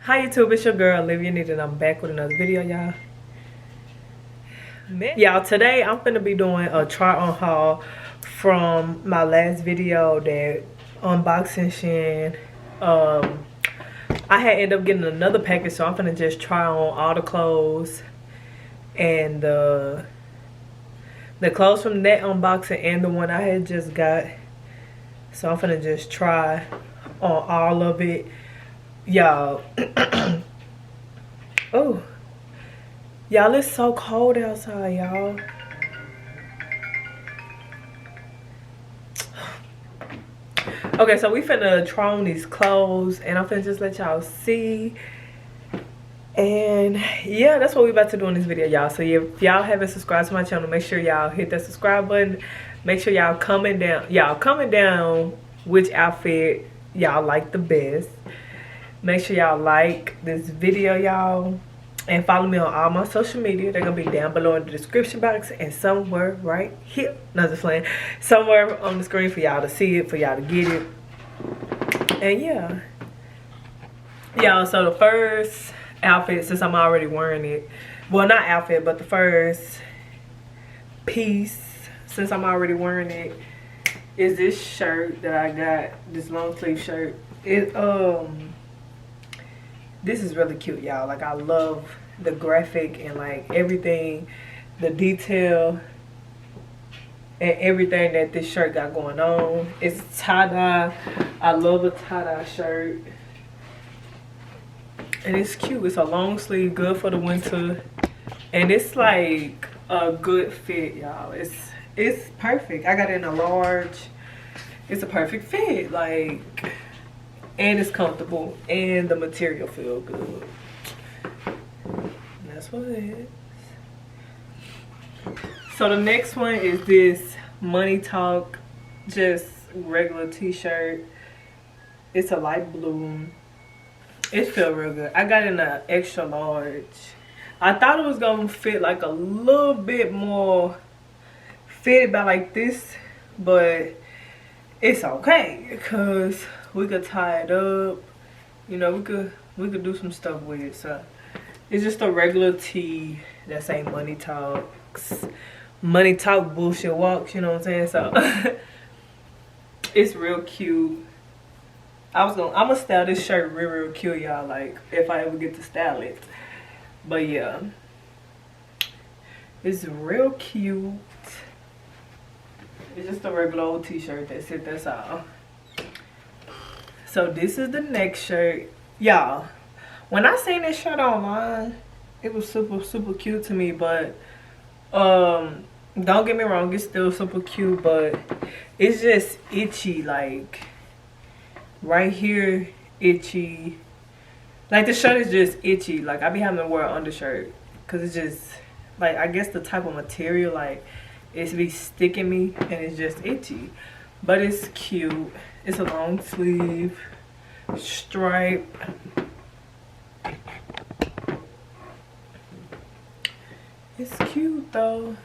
Hi YouTube, it's your girl Olivia Need, and I'm back with another video, y'all. Y'all, today I'm gonna be doing a try on haul from my last video, that unboxing Shein. I had ended up getting another package, so I'm gonna just try on all the clothes and the clothes from that unboxing and the one I had just got. So I'm gonna just try on all of it, y'all. Oh, y'all, it's so cold outside, y'all. Okay, so we finna try on these clothes, and I'm finna just let y'all see. And yeah, that's what we about to do in this video, y'all. So if y'all haven't subscribed to my channel, make sure y'all hit that subscribe button. Make sure y'all comment down which outfit y'all like the best. Make sure y'all like this video, y'all, and follow me on all my social media. They're gonna be down below in the description box and somewhere right here, not just playing, somewhere on the screen for y'all to see it, for y'all to get it. And yeah, y'all, so the first outfit, since I'm already wearing it, well, not outfit, but the first piece, since I'm already wearing it, is this shirt that I got, this long sleeve shirt. This is really cute, y'all. Like, I love the graphic and like everything, the detail and everything that this shirt got going on. It's tie-dye. I love a tie-dye shirt. And it's cute. It's a long sleeve, good for the winter. And it's like a good fit, y'all. It's perfect. I got it in a large. It's a perfect fit, like, and it's comfortable, and the material feel good. And that's what it is. So the next one is this Money Talk, just regular t-shirt. It's a light blue. It feels real good. I got it in an extra large. I thought it was gonna fit like a little bit more fitted by like this, but it's okay because we could tie it up. You know, we could do some stuff with it. So it's just a regular tee that say Money Talks, Money Talk bullshit walks. You know what I'm saying? So it's real cute. I'm gonna style this shirt real cute, y'all. Like, if I ever get to style it. But yeah, it's real cute. It's just a regular old t-shirt. That's all. So this is the next shirt, y'all. When I seen this shirt online, it was super cute to me. But don't get me wrong, it's still super cute, but it's just itchy. Like right here, itchy. Like the shirt is just itchy. Like I be having to wear an undershirt because it's just like, I guess the type of material, like, it's be sticking me and it's just itchy. But it's cute. It's a long sleeve, stripe. It's cute though.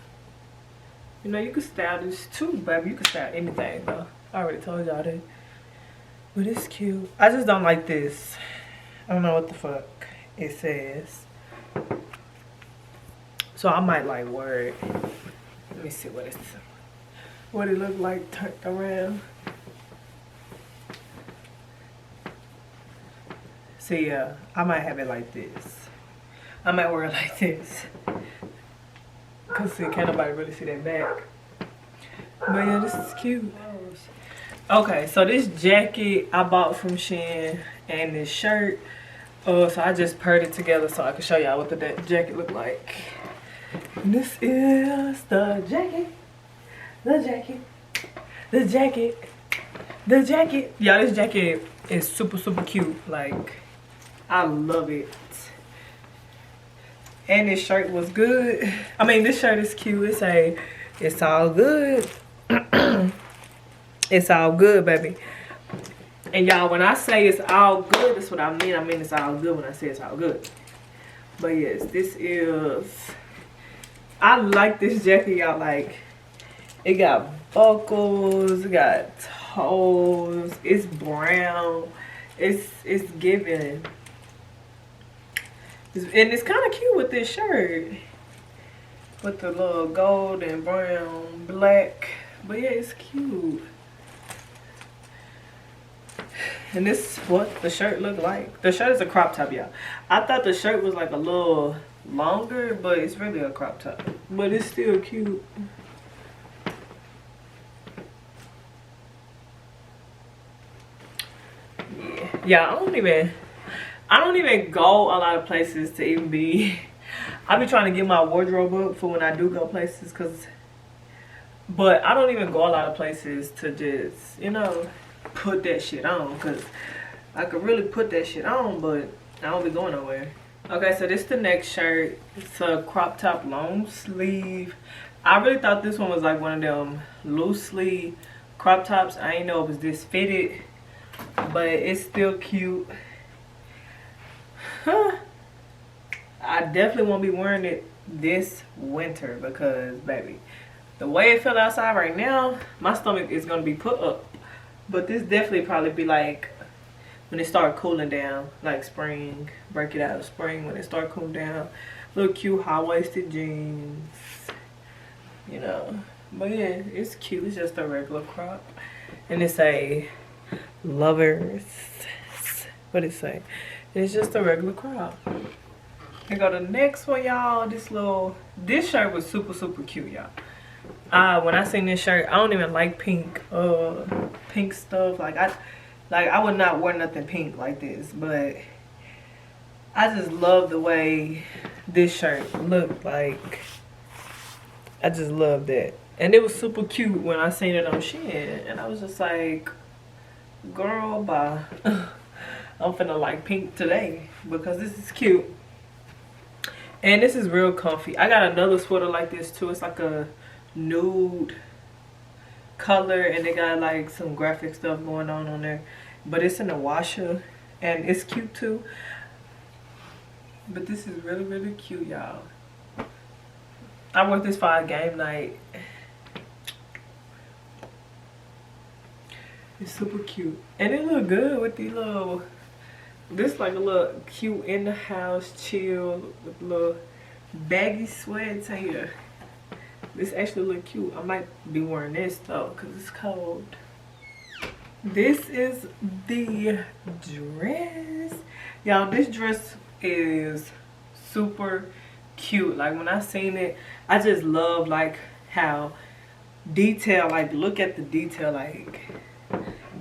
You know, you can style this too, baby. You can style anything though. I already told y'all that. But it's cute. I just don't like this. I don't know what the fuck it says. So I might like wear it. Let me see what it look like turned around. See, yeah, I might have it like this. I might wear it like this. Cause see, can't nobody really see that back. But yeah, this is cute. Okay, so this jacket I bought from Shein and this shirt. So I just paired it together so I can show y'all what the jacket look like. And this is the jacket. The jacket. The jacket. The jacket. Y'all, this jacket is super cute. Like, I love it. And this shirt was good. I mean, this shirt is cute. It's all good. It's all good, baby. And y'all, when I say it's all good, that's what I mean. I mean it's all good when I say it's all good. But yes, this is, I like this jacket, y'all. Like, it got buckles, it got toes, it's brown, it's giving And it's kind of cute with this shirt. With the little gold and brown, black. But yeah, it's cute. And this is what the shirt looked like. The shirt is a crop top, y'all. I thought the shirt was like a little longer, but it's really a crop top. But it's still cute. Yeah, I don't even go a lot of places to even be. I be trying to get my wardrobe up for when I do go places, but I don't even go a lot of places to just, you know, put that shit on, because I could really put that shit on, but I don't be going nowhere. Okay, so this is the next shirt. It's a crop top long sleeve. I really thought this one was like one of them loose sleeve crop tops. I didn't know it was this fitted, but it's still cute. I definitely won't be wearing it this winter because, baby, the way it feel outside right now, my stomach is gonna be put up. But this definitely probably be like when it start cooling down, like spring, break it out of spring when it start cooling down. Little cute high-waisted jeans, you know. But yeah, it's cute. It's just a regular crop, and it's a lovers. What it say? It's just a regular crop. And go to the next one, y'all. This shirt was super cute, y'all. When I seen this shirt, I don't even like pink stuff. Like I would not wear nothing pink like this, but I just love the way this shirt looked like. I just love that. And it was super cute when I seen it on Shein, and I was just like, girl, bye. I'm finna like pink today because this is cute. And this is real comfy. I got another sweater like this too. It's like a nude color, and they got like some graphic stuff going on there. But it's in a washer, and it's cute too. But this is really cute, y'all. I wore this for a game night. It's super cute. And it look good with these little... This like a little cute in the house chill with little baggy sweats here. This actually look cute. I might be wearing this though because it's cold. This is the dress. Y'all, this dress is super cute. Like when I seen it, I just love like how detail, like look at the detail, like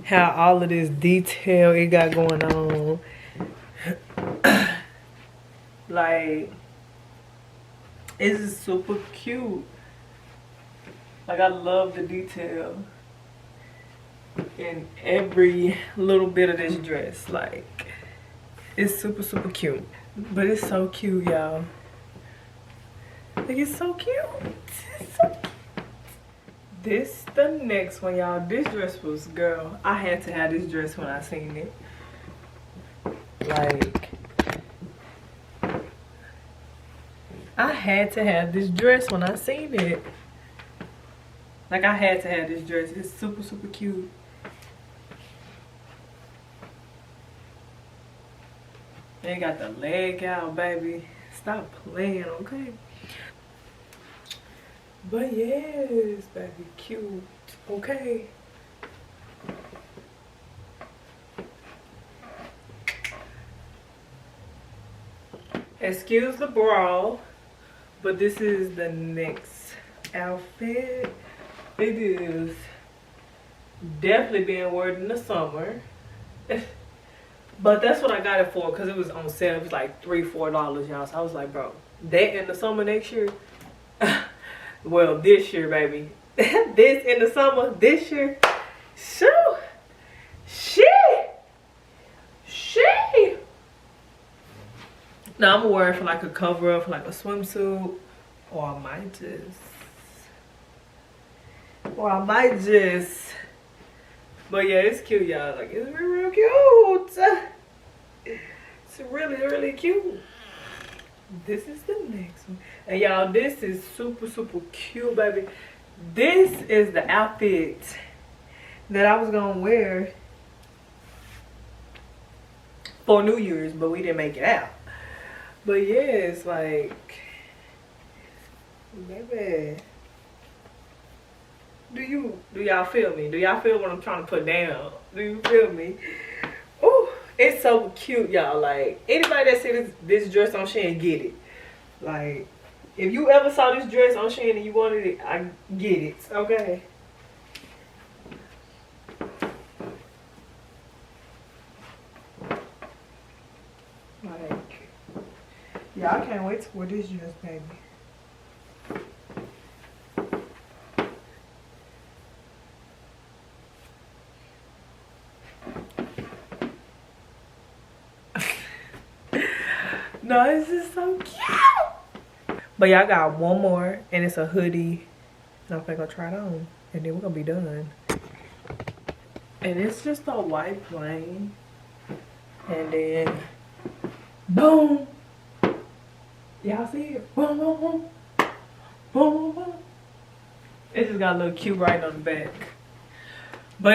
how all of this detail it got going on. Like, it's just super cute. Like, I love the detail in every little bit of this dress. Like, it's super cute. But it's so cute, y'all. Like, it's so cute. It's so cute. This the next one, y'all. This dress was, girl, I had to have this dress when I seen it. Like, I had to have this dress when I seen it. Like, I had to have this dress. It's super cute. They got the leg out, baby. Stop playing, okay? But yes, baby, cute. Okay. Excuse the brawl, but this is the next outfit. It is definitely being worn in the summer. But that's what I got it for, because it was on sale. It was like $3-4, y'all. So I was like, bro, that in the summer next year? Well, this year, baby. This in the summer, this year. Shoo! Shit! Now I'm gonna wear it for like a cover up, for like a swimsuit, or I might just, but yeah, it's cute, y'all. Like, it's real cute. It's really cute. This is the next one, and y'all, this is super cute, baby. This is the outfit that I was gonna wear for New Year's, but we didn't make it out. But yeah, it's like, baby, do y'all feel me? Do y'all feel what I'm trying to put down? Do you feel me? Ooh, it's so cute, y'all. Like, anybody that see this dress on Shein, get it. Like, if you ever saw this dress on Shein and you wanted it, I get it, okay? Like, yeah, I can't wait to wear this dress, baby. No, this is so cute. But y'all got one more, and it's a hoodie. And I'm gonna try it on, and then we're gonna be done. And it's just a white plain, and then boom. Y'all see it? Boom, boom, boom, boom, boom. It just got a little cute right on the back. But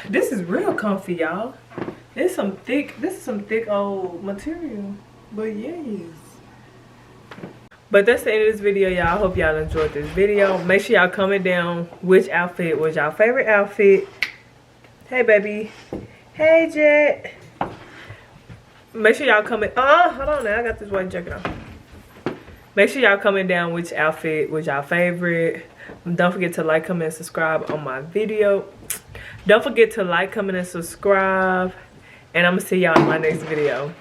this is real comfy, y'all. This is some thick old material. But yes. But that's the end of this video, y'all. I hope y'all enjoyed this video. Make sure y'all comment down which outfit was y'all favorite outfit. Hey, baby. Hey, Jet. Make sure y'all comment. Hold on now. I got this white jacket on. Make sure y'all comment down which outfit was y'all favorite. Don't forget to like, comment, and subscribe on my video. Don't forget to like, comment, and subscribe. And I'm going to see y'all in my next video.